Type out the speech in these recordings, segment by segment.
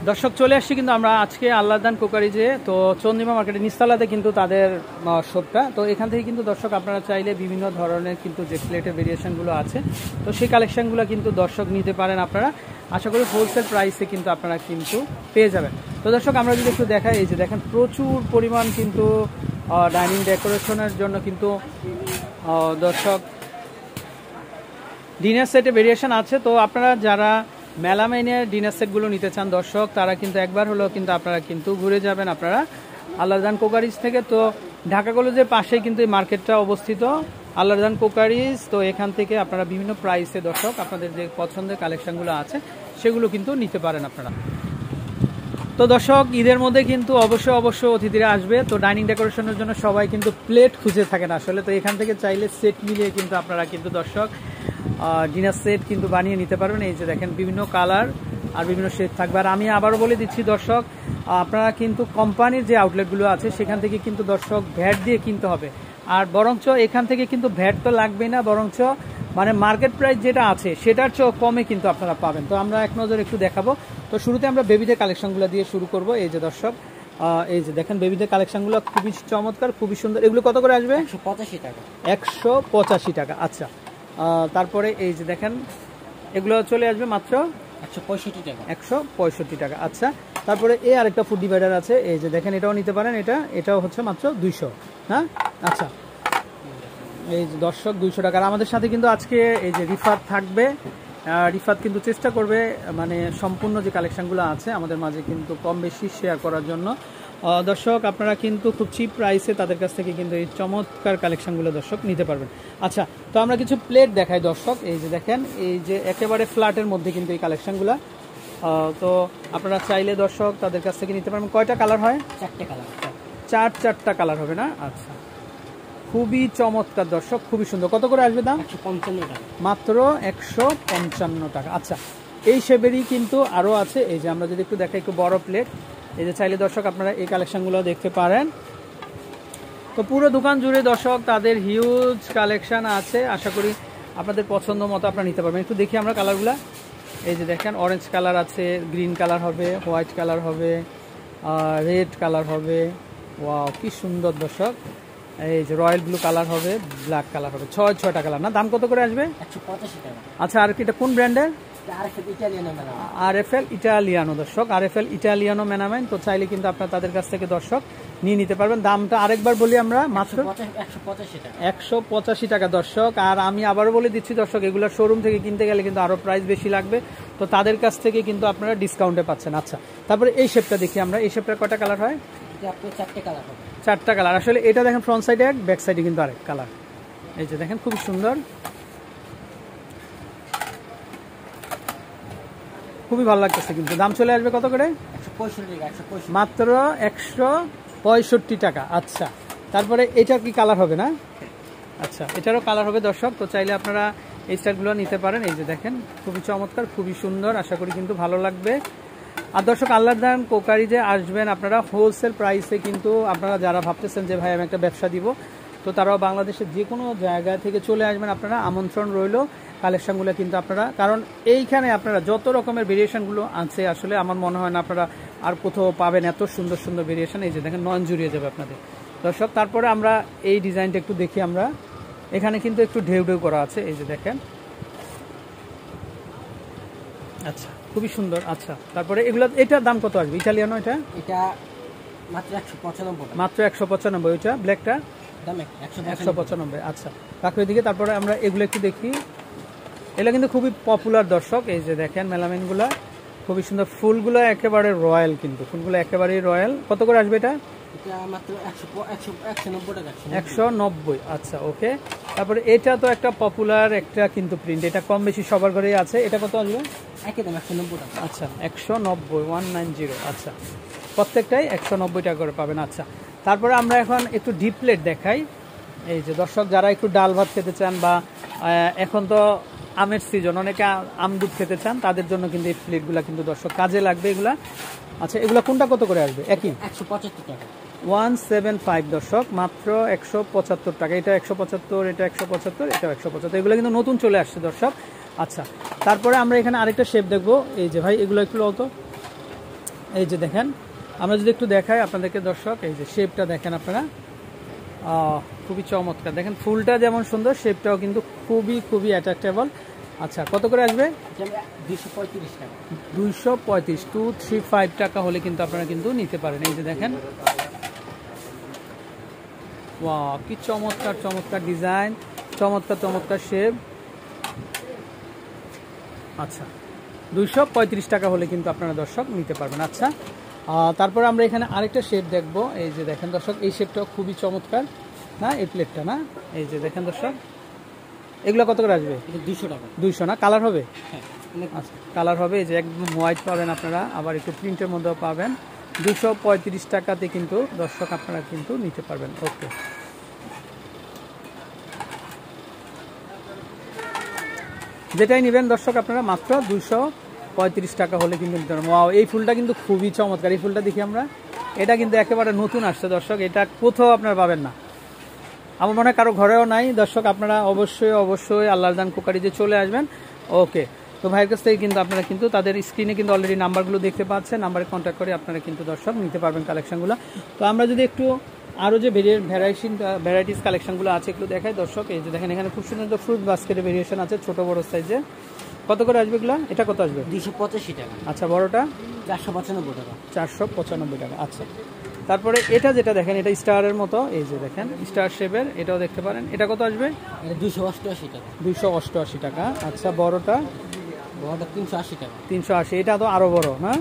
দর্শক চলে আসছি কিন্তু আমরা আজকে আল্লাহদান কোকারিজে, তো চন্দ্রিমা মার্কেটের নিচতলাতে কিন্তু তাদের শপটা। তো এখান থেকে কিন্তু দর্শক আপনারা চাইলে বিভিন্ন ধরনের কিন্তু যে প্লেটের ভেরিয়েশনগুলো আছে, তো সেই কালেকশনগুলো কিন্তু দর্শক নিতে পারেন আপনারা। আশা করি হোলসেল প্রাইসে কিন্তু আপনারা কিন্তু পেয়ে যাবেন। তো দর্শক আমরা যদি একটু দেখাই, এই যে দেখেন প্রচুর পরিমাণ কিন্তু ডাইনিং ডেকোরেশনের জন্য কিন্তু দর্শক ডিনার সেটে ভেরিয়েশন আছে। তো আপনারা যারা মেলামাইনের ডিনার সেটগুলো নিতে চান দর্শক, তারা কিন্তু একবার হলেও কিন্তু আপনারা কিন্তু ঘুরে যাবেন আপনারা আল্লাহদান কোকারিজ থেকে। তো ঢাকা কলেজের পাশেই কিন্তু এই মার্কেটটা অবস্থিত, আল্লাহদান কোকারিজ। তো এখান থেকে আপনারা বিভিন্ন প্রাইসে দর্শক আপনাদের যে পছন্দের কালেকশনগুলো আছে সেগুলো কিন্তু নিতে পারেন আপনারা। তো দর্শক ঈদের মধ্যে কিন্তু অবশ্যই অতিথিরা আসবে, তো ডাইনিং ডেকোরেশনের জন্য সবাই কিন্তু প্লেট খুঁজে থাকেন আসলে। তো এখান থেকে চাইলে সেট মিলিয়ে কিন্তু আপনারা কিন্তু দর্শক ডিনার সেট কিন্তু বানিয়ে নিতে পারবেন। এই যে দেখেন বিভিন্ন কালার আর বিভিন্ন শেড থাকবে। আর আমি আবারও বলে দিচ্ছি দর্শক, আপনারা কিন্তু কোম্পানির যে আউটলেটগুলো আছে সেখান থেকে কিন্তু দর্শক ভ্যাট দিয়ে কিনতে হবে। আর বরঞ্চ এখান থেকে কিন্তু ভ্যাট তো লাগবে না, বরঞ্চ মানে মার্কেট প্রাইস যেটা আছে সেটার চেয়েও কমে কিন্তু আপনারা পাবেন। তো আমরা এক নজর একটু দেখাবো। তো শুরুতে আমরা বেবিদের কালেকশনগুলো দিয়ে শুরু করব। এই যে দর্শক এই যে দেখেন বেবিদের কালেকশনগুলো খুবই চমৎকার, খুবই সুন্দর। এগুলো কত করে আসবে? 185 টাকা। 185 টাকা। আচ্ছা, তারপরে এই যে দেখেন এগুলো চলে আসবে মাত্র 165 টাকা। 165 টাকা। আচ্ছা, তারপরে এই আরেকটা ফুড ডিভাইডার আছে, এই যে দেখেন এটাও নিতে পারেন, এটাও হচ্ছে মাত্র 200। হ্যাঁ, আচ্ছা, এই যে দর্শক 200 টাকা। আর আমাদের সাথে কিন্তু আজকে এই যে রিফাত থাকবে। রিফাত কিন্তু চেষ্টা করবে মানে সম্পূর্ণ যে কালেকশনগুলো আছে আমাদের মাঝে কিন্তু কম বেশি শেয়ার করার জন্য। দর্শক আপনারা কিন্তু খুব চিপ প্রাইসে তাদের কাছ থেকে কিন্তু এই চমৎকার কালেকশনগুলো দর্শক নিতে পারবেন। আচ্ছা, তো আমরা কিছু প্লেট দেখাই দর্শক। এই যে দেখেন এই যে একেবারে ফ্ল্যাটের মধ্যে কিন্তু এই কালেকশনগুলো, তো আপনারা চাইলে দর্শক তাদের কাছ থেকে নিতে পারবেন। কয়টা কালার হয়? 4টে কালার। চারটা কালার হবে না? আচ্ছা, খুবই চমৎকার দর্শক, খুবই সুন্দর। কত করে আসবে দাম? 155 টাকা মাত্র 155 টাকা। আচ্ছা, এই শেপেরই কিন্তু আরও আছে। এই যে আমরা যদি একটু দেখাই একটু বড় প্লেট, এই যে চাইলে দর্শক আপনারা এই কালেকশনগুলো দেখতে পারেন। তো পুরো দোকান জুড়ে দর্শক তাদের হিউজ কালেকশন আছে, আশা করি আপনাদের পছন্দ মতো আপনারা নিতে পারবেন। একটু দেখি আমরা কালারগুলো। এই যে দেখেন অরেঞ্জ কালার আছে, গ্রিন কালার হবে, হোয়াইট কালার হবে, রেড কালার হবে। ওয়াও, কি সুন্দর দর্শক। এই যে রয়্যাল ব্লু কালার হবে, ব্ল্যাক কালার হবে। ছয়টা কালার না? দাম কত করে আসবে? 185 টাকা। আচ্ছা, আর এটা কোন ব্র্যান্ডের? আরএফএল ইটালিয়ানো দর্শক, আরএফএল ইটালিয়ানো মেনামেন। তো চাইলে কিন্তু আপনারা তাদের কাছ থেকে দর্শক নিয়ে নিতে পারবেন। দামটা আরেকবার বলি আমরা, মাত্র 185 টাকা দর্শক। আর আমি আবারও বলে দিচ্ছি দর্শক, এগুলো শোরুম থেকে কিনতে গেলে কিন্তু আরো প্রাইস বেশি লাগবে, তো তাদের কাছ থেকে কিন্তু আপনারা ডিসকাউন্টে পাচ্ছেন। আচ্ছা, তারপরে এই শেপটা দেখি আমরা। এই শেপটার কয়টা কালার হয়? আপনার 4টে কালার হবে। 4টা কালার। আসলে এটা দেখেন ফ্রন্ট সাইডে এক, ব্যাক সাইডে কিন্তু আরেক কালার। এই যে দেখেন খুব সুন্দর, খুবই ভালো লাগতেছে কিন্তু। দাম চলে আসবে কত করে? 165 টাকা। মাত্র 165 টাকা। আচ্ছা, তারপরে এটার কি কালার হবে না? আচ্ছা, এটারও কালার হবে দর্শক। তো চাইলে আপনারা এই স্টাইলগুলো নিতে পারেন। এই যে দেখেন খুবই চমৎকার, খুবই সুন্দর, আশা করি কিন্তু ভালো লাগবে। আর দর্শক আল্লাহদান কোকারিজে আসবেন আপনারা হোলসেল প্রাইসে, কিন্তু আপনারা যারা ভাবতেছেন যে ভাই আমি একটা ব্যবসা দিব, তো তারাও বাংলাদেশের যে কোনো জায়গা থেকে চলে আসবেন আপনারা, আমন্ত্রণ রইল। কালেকশনগুলো কিন্তু আপনারা, কারণ এইখানে আপনারা যত রকমের ভেরিয়েশনগুলো আছে আসলে আমার মনে হয় না আপনারা আর কোথাও পাবেন এত সুন্দর সুন্দর ভেরিয়েশন। এই যে দেখেন নয়ন জুড়িয়ে যাবে আপনাদের দর্শক। তারপরে আমরা এই ডিজাইনটা একটু দেখি আমরা। এখানে কিন্তু একটু ঢেউ করা আছে, এই যে দেখেন। আচ্ছা, খুবই সুন্দর। আচ্ছা, তারপরে এগুলো, এটার দাম কত আসবে? ইটালিয়ানো এটা মাত্র 195 টাকা। মাত্র 195। ওইটা ব্ল্যাকটা দাম 195। আচ্ছা, রাখো এদিকে। তারপরে আমরা এগুলো একটু দেখি। এগুলো কিন্তু খুবই পপুলার দর্শক। এই যে দেখেন মেলামেনগুলা খুবই সুন্দর, ফুলগুলো একেবারে রয়্যাল, কিন্তু ফুলগুলো একেবারেই রয়্যাল। কত করে আসবে এটা? মাত্র 190 টাকা। 190। আচ্ছা, ওকে। তারপরে এটা তো একটা পপুলার একটা কিন্তু প্রিন্ট, এটা কম বেশি সবার ঘরেই আছে। এটা কত আসবে? একই দাম 190 টাকা। আচ্ছা, 190। আচ্ছা, প্রত্যেকটাই 190 টাকা করে পাবেন। আচ্ছা, তারপরে আমরা এখন একটু ডিপ প্লেট দেখাই। এই যে দর্শক যারা একটু ডাল ভাত খেতে চান, বা এখন তো আমের সিজন, অনেকে আম দুধ খেতে চান, তাদের জন্য কিন্তু এই প্লেটগুলো কিন্তু দর্শক কাজে লাগবে এগুলা। আচ্ছা, এগুলা কোনটা কত করে আসবে? একই 175 টাকা। 175 দর্শক, মাত্র 175 টাকা। এটা 175, এটা 175, এটা 175। এগুলো কিন্তু নতুন চলে আসছে দর্শক। আচ্ছা, তারপরে আমরা এখানে আরেকটা শেপ দেখবো। এই যে ভাই এগুলো একটু অত এই যে দেখেন, আমরা যদি একটু দেখাই আপনাদেরকে দর্শক, এই যে শেপটা দেখেন আপনারা, খুবই চমৎকার। দেখেন ফুলটা যেমন সুন্দর, শেপটাও কিন্তু খুবই খুবই অ্যাট্রাক্টেবল। আচ্ছা, কত করে আসবে? 235 টাকা। 235, 235 টাকা হলে কিন্তু আপনারা কিন্তু নিতে পারেন। এই যে দেখেন, ওয়াও, কি চমৎকার চমৎকার ডিজাইন, চমৎকার চমৎকার শেপ। আচ্ছা, 235 টাকা হলে কিন্তু আপনারা দর্শক নিতে পারবেন। আচ্ছা, তারপরে আমরা এখানে আরেকটা শেপ দেখবো। এই যে দেখেন দর্শক, এই শেপটাও খুবই চমৎকার না, এই প্লেটটা না, এই যে দেখেন দর্শক, এগুলো কত করে আসবে? 200 টাকা। 200 না? কালার হবে? হ্যাঁ, আচ্ছা, কালার হবে। এই যে একদম হোয়াইট পাবেন আপনারা, আবার একটু প্রিন্টের মধ্যেও পাবেন। 235 টাকাতে কিন্তু দর্শক আপনারা কিন্তু নিতে পারবেন। ওকে, যেটাই নেবেন দর্শক আপনারা মাত্র 235 টাকা হলে কিন্তু নিতে পারবেন। ওয়াও, এই ফুলটা কিন্তু খুবই চমৎকার। এই ফুলটা দেখি আমরা, এটা কিন্তু একেবারে নতুন আসছে দর্শক, এটা কোথাও আপনারা পাবেন না, আমার মনে হয় কারো ঘরেও নাই। দর্শক আপনারা অবশ্যই অবশ্যই আল্লাহর দান কুকারিজে চলে আসবেন। ওকে, তো ভাইয়ের কাছ থেকে কিন্তু আপনারা কিন্তু তাদের স্ক্রিনে কিন্তু অলরেডি নাম্বারগুলো দেখতে পাচ্ছেন, নাম্বারে কন্ট্যাক্ট করে আপনারা কিন্তু দর্শক নিতে পারবেন কালেকশনগুলো। তো আমরা যদি একটু আরও যে ভ্যারাইটিস কালেকশনগুলো আছে একটু দেখাই দর্শক। এই যে দেখেন, এখানে খুব সুন্দর ফ্রুট বাস্কেটের ভেরিয়েশন আছে, ছোট বড় সাইজে। কত করে আসবে এগুলো? এটা কত আসবে? 285 টাকা। আচ্ছা, বড়টা 495 টাকা। 495 টাকা। আচ্ছা, তারপরে এটা যেটা দেখেন, এটা স্টারের মতো, এই যে দেখেন স্টার শেপের, এটাও দেখতে পারেন। এটা কত আসবে? 288 টাকা। 288 টাকা। আচ্ছা, বড়টা? বড়টা 380 টাকা। 380, এটা তো আরো বড় না?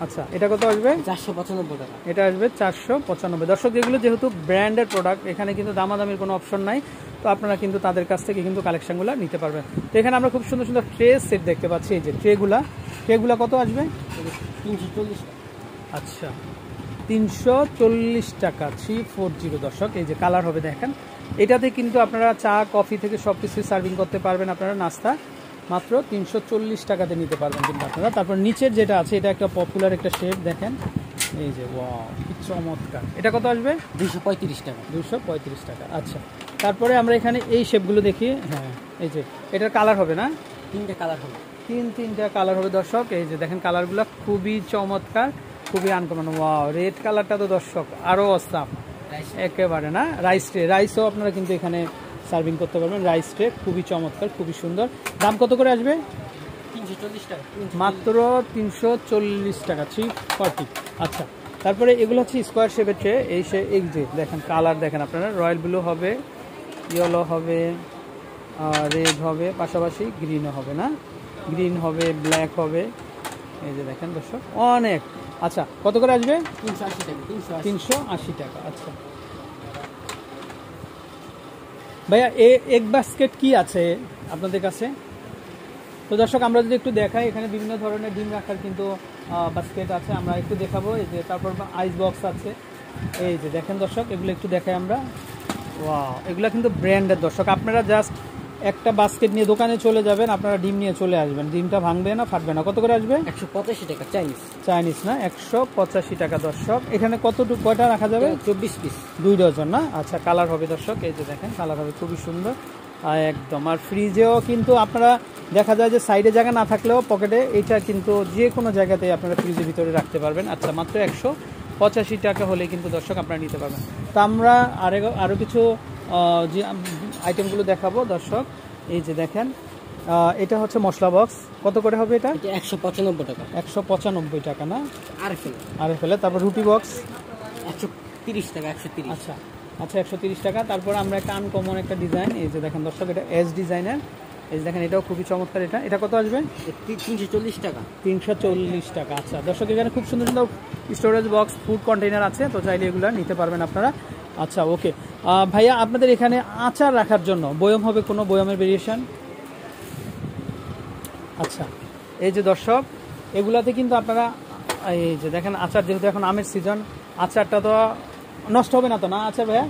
আচ্ছা, এটা কত আসবে? 495 টাকা। এটা আসবে 495। দর্শক, এগুলো যেহেতু ব্র্যান্ডের প্রোডাক্ট, এখানে কিন্তু দামাদামির কোনো অপশন নাই, তো আপনারা কিন্তু তাদের কাছ থেকে কিন্তু কালেকশনগুলো নিতে পারবেন। তো এখানে আমরা খুব সুন্দর সুন্দর ট্রে সেট দেখতে পাচ্ছি। এই যে ট্রেগুলা কত আসবে? 340 টাকা। আচ্ছা, 340 টাকা, 340 দর্শক। এই যে কালার হবে দেখেন, এটাতে কিন্তু আপনারা চা কফি থেকে সব কিছু সার্ভিং করতে পারবেন, আপনারা নাস্তা মাত্র 340 টাকাতে নিতে পারবেন কিন্তু আপনারা। তারপর নিচের যেটা আছে, এটা একটা পপুলার একটা শেপ দেখেন, এই যে ওয়াও, কি চমৎকার। এটা কত আসবে? 235 টাকা। 235 টাকা। আচ্ছা, তারপরে আমরা এখানে এই শেপগুলো দেখি। হ্যাঁ, এই যে এটার কালার হবে না? 3টা কালার হবে। তিনটা কালার হবে দর্শক। এই যে দেখেন, কালারগুলো খুবই চমৎকার, খুবই আনকমন। ওয়াও, রেড কালারটা তো দর্শক আরো অসাম একেবারে না। রাইসও আপনারা কিন্তু এখানে সার্ভিং করতে পারবেন। রাইস ট্রে খুবই চমৎকার, খুবই সুন্দর। দাম কত করে আসবে? 340 টাকা। মাত্র 340 টাকা, 340। আচ্ছা, তারপরে এগুলো হচ্ছে স্কোয়ার শেপের ট্রে। এই যে দেখেন কালার দেখেন আপনারা, রয়্যাল ব্লু হবে, ইয়েলো হবে, রেড হবে, পাশাপাশি গ্রিনও হবে না, গ্রিন হবে, ব্ল্যাক হবে। এই যে দেখেন দর্শক, অনেক। আচ্ছা, কত করে আসবে? 380 টাকা। 380 টাকা। আচ্ছা ভাইয়া, এক বাস্কেট কি আছে আপনাদের কাছে? তো দর্শক, আমরা যদি একটু দেখাই, এখানে বিভিন্ন ধরনের ডিম রাখার কিন্তু বাস্কেট আছে, আমরা একটু দেখাবো। এই যে তারপর আইস বক্স আছে। এই যে দেখেন দর্শক, এগুলো একটু দেখাই আমরা। ওয়াও, এগুলো কিন্তু ব্র্যান্ডের দর্শক। আপনারা জাস্ট একটা বাস্কেট নিয়ে দোকানে চলে যাবেন, আপনারা ডিম নিয়ে চলে আসবেন, ডিমটা ভাঙবে না, ফাটবে না। কত করে আসবে? 185 টাকা। চাইনিজ না? 185 টাকা দর্শক। এখানে কয়টা রাখা যাবে? 24 পিস। 2 ডজন না? আচ্ছা, কালার হবে দর্শক, এই যে দেখেন কালার হবে খুবই সুন্দর একদম। আর ফ্রিজেও কিন্তু আপনারা দেখা যায় যে সাইডে জায়গা না থাকলেও পকেটে এটা কিন্তু যে কোনো জায়গাতেই আপনারা ফ্রিজের ভিতরে রাখতে পারবেন। আচ্ছা, মাত্র 185 টাকা হলে কিন্তু দর্শক আপনারা নিতে পারবেন। তো আমরা আরও কিছু যে আইটেমগুলো দেখাবো দর্শক। এই যে দেখেন, এটা হচ্ছে মশলা বক্স। কত করে হবে এটা? 195 টাকা। 195 টাকা না? আর ফেলে। তারপর রুটি বক্স 130 টাকা। 130। আচ্ছা, 130 টাকা। তারপরে আমরা একটা আনকমন একটা ডিজাইন, এই যে দেখেন দর্শক, এটা এস ডিজাইনের। এই যে দেখেন, এটাও খুবই চমৎকার। এটা কত আসবে? 340 টাকা। 340 টাকা। আচ্ছা দর্শক, এখানে খুব সুন্দর সুন্দর স্টোরেজ বক্স, ফুড কন্টেইনার আছে, তো চাইলে এগুলো নিতে পারবেন আপনারা। আচ্ছা, ওকে ভাইয়া, আপনাদের এখানে আচার রাখার জন্য বয়ম হবে, কোনো বয়মের ভেরিয়েশন? আচ্ছা, এই যে দর্শক, এগুলাতে কিন্তু আপনারা এই যে দেখেন, আচার যেহেতু এখন আমের সিজন, আচারটা তো নষ্ট হবে না তো না? আচ্ছা ভাইয়া,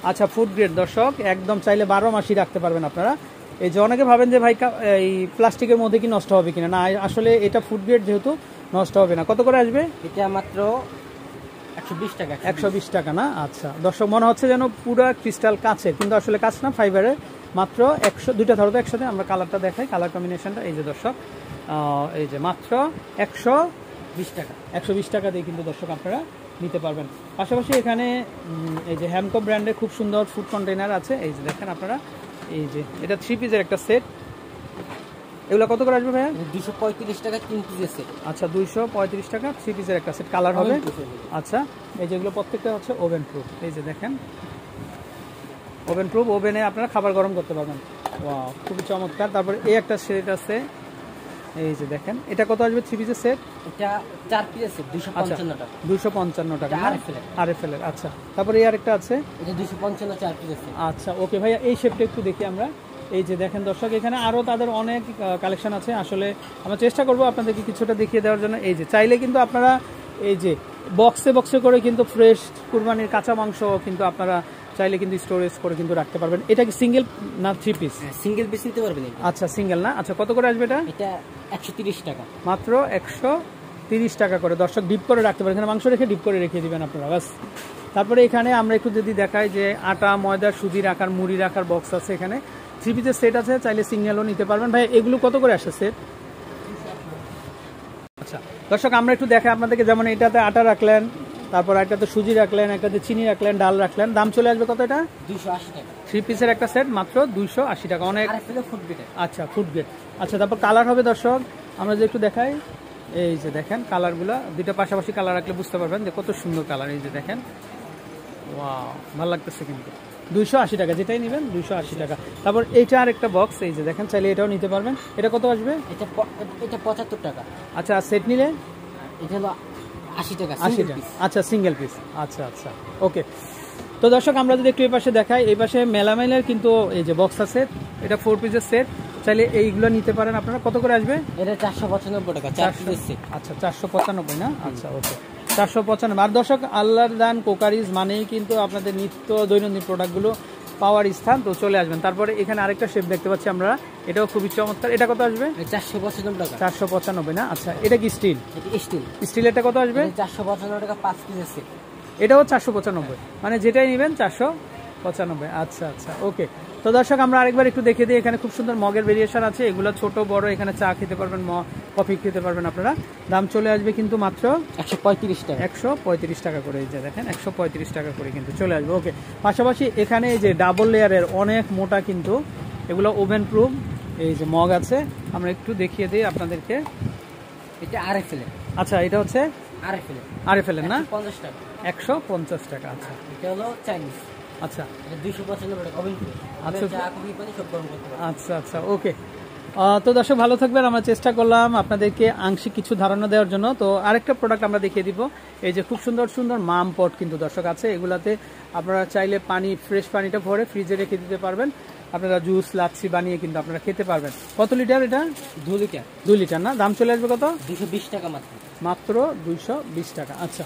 আচ্ছা, ফুড গ্রেড দর্শক, একদম চাইলে 12 মাসই রাখতে পারবেন আপনারা। এই যে অনেকে ভাবেন যে ভাই এই প্লাস্টিকের মধ্যে কি নষ্ট হবে কিনা, না আসলে এটা ফুড গ্রেড যেহেতু নষ্ট হবে না। কত করে আসবে? এটা মাত্র 120 টাকা। 120 টাকা না? আচ্ছা দর্শক, মনে হচ্ছে যেন পুরো ক্রিস্টাল কাছে, কিন্তু আসলে কাচ না, ফাইবারের। মাত্র 2টা ধরো তো একসাথে, আমরা কালারটা দেখাই, কালার কম্বিনেশনটা। এই যে দর্শক, এই যে মাত্র 20 টাকা। 120 টাকা দিয়ে কিন্তু দর্শক আপনারা নিতে পারবেন। পাশাপাশি এখানে এই যে হ্যামকো ব্র্যান্ডের খুব সুন্দর ফুড কন্টেনার আছে। এই যে দেখেন আপনারা, এই যে এটা 3 পিসের একটা সেট। এগুলো কত করে আসবে ভাইয়া? 235 টাকা 3 পিসের সেট। আচ্ছা, 235 টাকা 3 পিসের একটা সেট, কালার হবে। আচ্ছা, এই যেগুলো প্রত্যেকটা হচ্ছে ওভেন প্রুফ। এই যে দেখেন ওভেন প্রুফ, ওভেনে আপনারা খাবার গরম করতে পারবেন। ওয়াও, খুবই চমৎকার। তারপর এই একটা সেট আছে, এই যে দেখেন এটা কত আসবে 3 পিসের সেট? এটা 4 পিসের সেট 255 টাকা। 255 টাকা আরএফএল এর। আচ্ছা, তারপরে এই আরেকটা আছে, এটা 255 4 পিসের সেট। আচ্ছা ওকে ভাইয়া, এই শেপটা একটু দেখি আমরা। এই যে দেখেন দর্শক, এখানে আরও তাদের অনেক কালেকশন আছে। আসলে আমরা চেষ্টা করব আপনাদেরকে কিছুটা দেখিয়ে দেওয়ার জন্য। এই যে চাইলে কিন্তু আপনারা এই যে বক্সে বক্সে করে কিন্তু ফ্রেশ কুরবানির কাঁচা মাংস কিন্তু আপনারা চাইলে কিন্তু স্টোরেজ করে কিন্তু রাখতে পারবেন। এটা কি সিঙ্গেল না 3 পিস? সিঙ্গেল পিস নিতে পারবেন। আচ্ছা, সিঙ্গেল না। আচ্ছা, কত করে আসবে এটা? এটা 130 টাকা, মাত্র 130 টাকা করে। দর্শক ডিপ করে রাখতে পারেন, এখানে মাংস রেখে ডিপ করে রেখে দিবেন আপনারা, বাস। তারপরে এখানে আমরা একটু যদি দেখাই যে আটা, ময়দা, সুজি রাখার, মুড়ি রাখার বক্স আছে। এখানে 3 পিসের সেট আছে, চাইলে সিঙ্গেলও নিতে পারবেন। ভাই এগুলো কত করে আসে সেট? আচ্ছা দর্শক, আমরা একটু দেখাই আপনাদেরকে। যেমন এটাতে আটা রাখলেন, তারপর একটাতে সুজি রাখলেন, একটাতে চিনি রাখলেন, ডাল রাখলেন, দাম চলে আসবে কত? এটা 280 টাকা। 3 পিসের একটা সেট মাত্র 280 টাকা। অনেক। Food grade. আচ্ছা, ফুড গ্রেড। আচ্ছা, তারপর কালার হবে দর্শক, আমরা যে একটু দেখাই। এই যে দেখেন কালারগুলো, দুইটা পাশাপাশি কালার রাখলে বুঝতে পারবেন যে কত সুন্দর কালার। এই যে দেখেন, ওয়াও, ভালো লাগতেছে কিন্তু। 280 টাকা, যেটাই নেবেন 280 টাকা। তারপর এইটা আর একটা বক্স, এই যে দেখেন, চাইলে এটাও নিতে পারবেন। এটা কত আসবে? এটা 75 টাকা। আচ্ছা, সেট নিলে এটা হলো 80 টাকা। 80 টাকা। আচ্ছা, সিঙ্গেল পিস। আচ্ছা আচ্ছা, ওকে। তো দর্শক, আমরা যদি একটু এই পাশে দেখাই, এই পাশে মেলামাইলের কিন্তু এই যে বক্স আছে, এটা 4 পিসের সেট, চাইলে এইগুলো নিতে পারেন আপনারা। কত করে আসবে? এটা 495 টাকা 4 পিসের সেট। আচ্ছা, 495 না? আচ্ছা, ওকে, 495। আর দর্শক, আল্লাহর দান কোকারিজ মানেই কিন্তু আপনাদের নিত্য দৈনন্দিন প্রোডাক্টগুলো পাওয়ার স্থান, তো চলে আসবেন। তারপরে এখানে আরেকটা শেপ দেখতে পাচ্ছি আমরা, এটাও খুবই চমৎকার। এটা কত আসবে? 495 টাকা। 495 না? আচ্ছা, এটা কি স্টিল? এটা স্টিল। স্টিলেরটা কত আসবে? 495 টাকা 5 পিসের সেট। এটাও 495, মানে যেটাই নেবেন 495। আচ্ছা আচ্ছা, ওকে। তো দর্শক, আমরা আরেকবার একটু দেখে দিই। এখানে খুব সুন্দর মগের ভেরিয়েশন আছে, এগুলো ছোট বড়, এখানে চা খেতে পারবেন, কফি খেতে পারবেন আপনারা। দাম চলে আসবে কিন্তু মাত্র 135 টাকা। 135 টাকা করে। এই যে দেখেন 135 টাকা করে কিন্তু চলে আসবে, ওকে। পাশাপাশি এখানে এই যে ডাবল লেয়ারের অনেক মোটা কিন্তু এগুলো ওভেন প্রুফ এই যে মগ আছে, আমরা একটু দেখিয়ে দিই আপনাদেরকে। এটা আরএফএল। আচ্ছা, এটা হচ্ছে আরএফএল এর না? 50 টাকা। 150 টাকা। আচ্ছা, এটা হলো চাইনিজ। আচ্ছা, এটা 295 টাকা ওভেন প্রুফ। আচ্ছা, চা কফি পানি সব গরম করতে পারবেন। আচ্ছা আচ্ছা, ওকে। তো দর্শক, ভালো থাকবেন। আমরা চেষ্টা করলাম আপনাদেরকে আংশিক কিছু ধারণা দেওয়ার জন্য। তো আরেকটা প্রোডাক্ট আমরা দেখিয়ে দিব। এই যে খুব সুন্দর সুন্দর মাম পট কিন্তু দর্শক আছে, এগুলাতে আপনারা চাইলে পানি, ফ্রেশ পানিটা ভরে ফ্রিজে রেখে দিতে পারবেন। আপনারা জুস, লাচ্ছি বানিয়ে কিন্তু আপনারা খেতে পারবেন। কত লিটার এটা? 2 লিটার। 2 লিটার না? দাম চলে আসবে কত? 220 টাকা মাত্র। মাত্র 220 টাকা। আচ্ছা,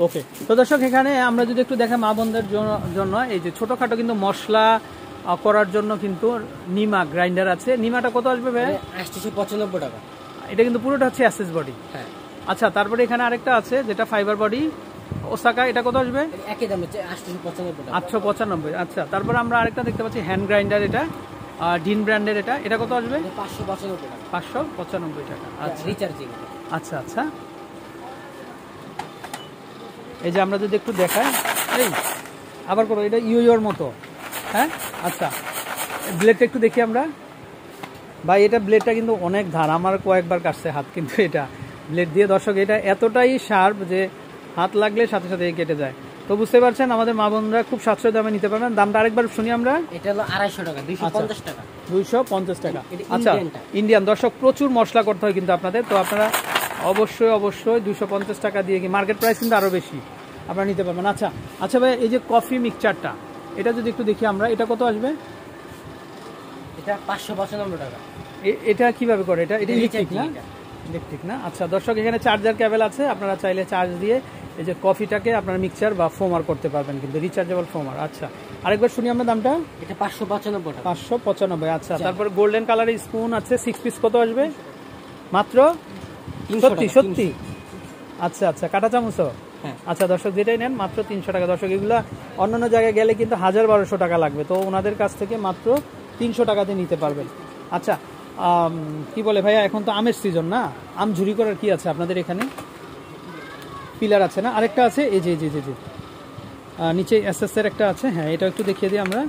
ওকে। তো দর্শক, এখানে আমরা যদি একটু দেখেন মা বোনদের জন্য এই যে ছোটখাটো কিন্তু মশলা করার জন্য কিন্তু নিমা গ্রাইন্ডার আছে। নিমাটা কত আসবে ভাই? 895 টাকা। এটা কিন্তু পুরোটা হচ্ছে অ্যাসেস বডি। হ্যাঁ। আচ্ছা, তারপরে এখানে আরেকটা আছে যেটা ফাইবার বডি ওসাকা, এটা কত আসবে? একই দাম হচ্ছে 895 টাকা। 895। আচ্ছা, তারপরে আমরা আরেকটা দেখতে পাচ্ছি হ্যান্ড গ্রাইন্ডার, এটা ডিন ব্র্যান্ডের, এটা কত আসবে? 595 টাকা। 595 টাকা। আচ্ছা, রিচার্জিং। আচ্ছা আচ্ছা, এই যে আমরা যদি একটু দেখাই, এই আবার করো, এটা ইউর মতো। হ্যাঁ, আচ্ছা, ব্লেডটা একটু দেখি আমরা। ভাই, এটা ব্লেডটা কিন্তু অনেক ধার, আমার কয়েকবার কাটছে হাত কিন্তু এটা ব্লেড দিয়ে। দর্শক, এটা এতটাই শার্প যে হাত লাগলে সাথে সাথে কেটে যায়। তো বুঝতে পারছেন, আমাদের মা বোনরা খুব সাশ্রয় দামে নিতে পারবেন। দামটা আরেকবার শুনি আমরা। এটা হলো 250 টাকা। 250 টাকা। 250 টাকা। আচ্ছা, ইন্ডিয়ান। দর্শক, প্রচুর মশলা করতে হয় কিন্তু আপনাদের, তো আপনারা অবশ্যই 250 টাকা দিয়ে, কি মার্কেট প্রাইস কিন্তু আরো বেশি, আপনারা নিতে পারবেন। আচ্ছা আচ্ছা ভাই, এই যে কফি মিক্সচারটা, এটা যদি একটু দেখি আমরা, এটা কত আসবে? এটা 595 টাকা। এটা কিভাবে করে? এটা ইলেকট্রিক না? ইলেকট্রিক না? আচ্ছা দর্শক, এখানে চার্জার কেবল আছে, আপনারা চাইলে চার্জ দিয়ে এই যে কফিটাকে আপনারা মিক্সচার বা ফোমার করতে পারবেন, কিন্তু রিচার্জেবল ফোমার। আচ্ছা, আরেকবার শুনি আমরা দামটা। এটা 595 টাকা। 595। আচ্ছা, তারপর গোল্ডেন কালারের স্পুন আছে 6 পিস, কত আসবে? মাত্র 30। আচ্ছা আচ্ছা, কাঁটা চামচও? আচ্ছা দর্শক, যেটাই নেন মাত্র 300 টাকা। দর্শক, এগুলা অন্যান্য জায়গায় গেলে কিন্তু 1000-1200 টাকা লাগবে, তো ওনাদের কাছ থেকে মাত্র 300 টাকাতে নিতে পারবেন। আচ্ছা, কি বলে ভাইয়া, এখন তো আমের সিজন না? আম ঝুরি করার কি আছে আপনাদের এখানে? পিলার আছে না, আরেকটা আছে এই যে জি জি জি নিচে এসএস এর একটা আছে, হ্যাঁ এটা একটু দেখিয়ে দিই আমরা।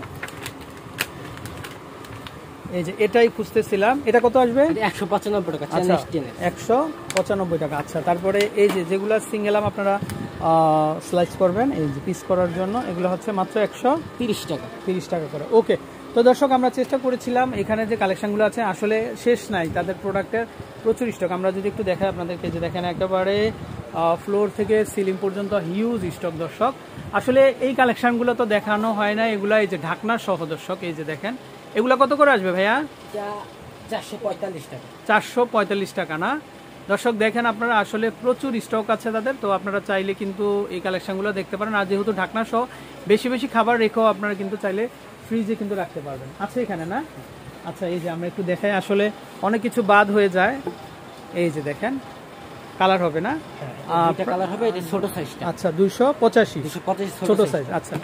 এই যে এটাই খুঁজতেছিলাম, এটা কত আসবে? 195 টাকা। আচ্ছা 195 টাকা। আচ্ছা তারপরে এই যে যেগুলো সিঙ্গেলাম আপনারা স্লাইস করবেন, এই যে পিস করার জন্য, এগুলো হচ্ছে মাত্র 130 টাকা। 30 টাকা করে। ওকে, তো দর্শক আমরা চেষ্টা করেছিলাম, এখানে যে কালেকশনগুলো আছে আসলে শেষ নাই, তাদের প্রোডাক্টের প্রচুর স্টক। আমরা যদি একটু দেখাই আপনাদেরকে, যে দেখেন একেবারে ফ্লোর থেকে সিলিং পর্যন্ত হিউজ স্টক দর্শক। আসলে এই কালেকশনগুলো তো দেখানো হয় না, এগুলো এই যে ঢাকনা সহ দর্শক, এই যে দেখেন এগুলো কত করে আসবে ভাইয়া? 445 টাকা। 445 টাকা না দর্শক, দেখেন আপনারা আসলে প্রচুর স্টক আছে তাদের। তো আপনারা চাইলে কিন্তু এই কালেকশনগুলো দেখতে পারেন। আর যেহেতু ঢাকনা সহ বেশি বেশি খাবার রেখেও আপনারা কিন্তু চাইলে ফ্রিজে কিন্তু রাখতে পারবেন। আছে এখানে না? আচ্ছা এই যে আমরা একটু দেখাই, আসলে অনেক কিছু বাদ হয়ে যায়। এই যে দেখেন কালার হবে না, এটা কালার হবে, এটা ছোট সাইজটা। আচ্ছা 285 ছোট সাইজ। আচ্ছা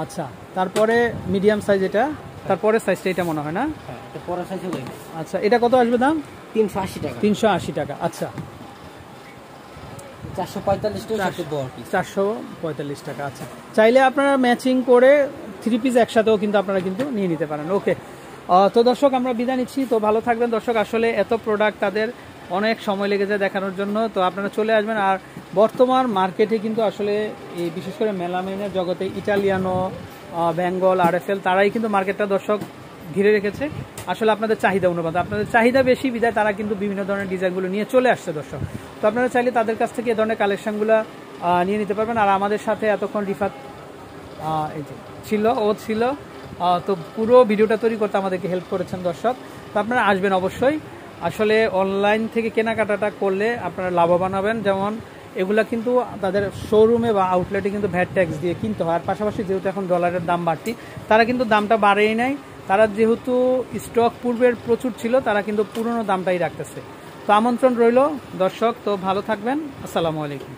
আচ্ছা, তারপরে মিডিয়াম সাইজ এটা, তারপরে সাইজটা এটা মনে হয় না? হ্যাঁ, এটা বড় সাইজ হলো। আচ্ছা এটা কত আসবে দাম? 380 টাকা। 380 টাকা। আচ্ছা 445 টাকা সবচেয়ে বড় পিস। 445 টাকা। আচ্ছা চাইলে আপনারা ম্যাচিং করে 3 পিস একসাথেও কিন্তু আপনারা কিন্তু নিয়ে নিতে পারেন। ওকে, তো দর্শক আমরা বিদায় নিচ্ছি। তো ভালো থাকবেন দর্শক। আসলে এত প্রোডাক্ট তাদের অনেক সময় লেগে যায় দেখানোর জন্য, তো আপনারা চলে আসবেন। আর বর্তমান মার্কেটে কিন্তু আসলে এই বিশেষ করে মেলামেনের জগতে ইটালিয়ানো, বেঙ্গল, আরএফএল তারাই কিন্তু মার্কেটটা দর্শক ঘিরে রেখেছে। আসলে আপনাদের চাহিদা অনুপাত, আপনাদের চাহিদা বেশি বিধায় তারা কিন্তু বিভিন্ন ধরনের ডিজাইনগুলো নিয়ে চলে আসছে দর্শক। তো আপনারা চাইলে তাদের কাছ থেকে এই ধরনের কালেকশনগুলো নিয়ে নিতে পারবেন। আর আমাদের সাথে এতক্ষণ রিফাত এই যে ছিল, তো পুরো ভিডিওটা তৈরি করতে আমাদেরকে হেল্প করেছেন দর্শক। তো আপনারা আসবেন অবশ্যই। আসলে অনলাইন থেকে কেনাকাটাটা করলে আপনারা লাভবান হবেন। যেমন এগুলা কিন্তু তাদের শোরুমে বা আউটলেটে কিন্তু ভ্যাট ট্যাক্স দিয়ে কিনতে হয়। আর পাশাপাশি যেহেতু এখন ডলারের দাম বাড়তি, তারা কিন্তু দামটা বাড়েই নাই। তারা যেহেতু স্টক পূর্বের প্রচুর ছিল, তারা কিন্তু পুরনো দামটাই রাখতেছে। তো আমন্ত্রণ রইল দর্শক, তো ভালো থাকবেন। আসসালামু আলাইকুম।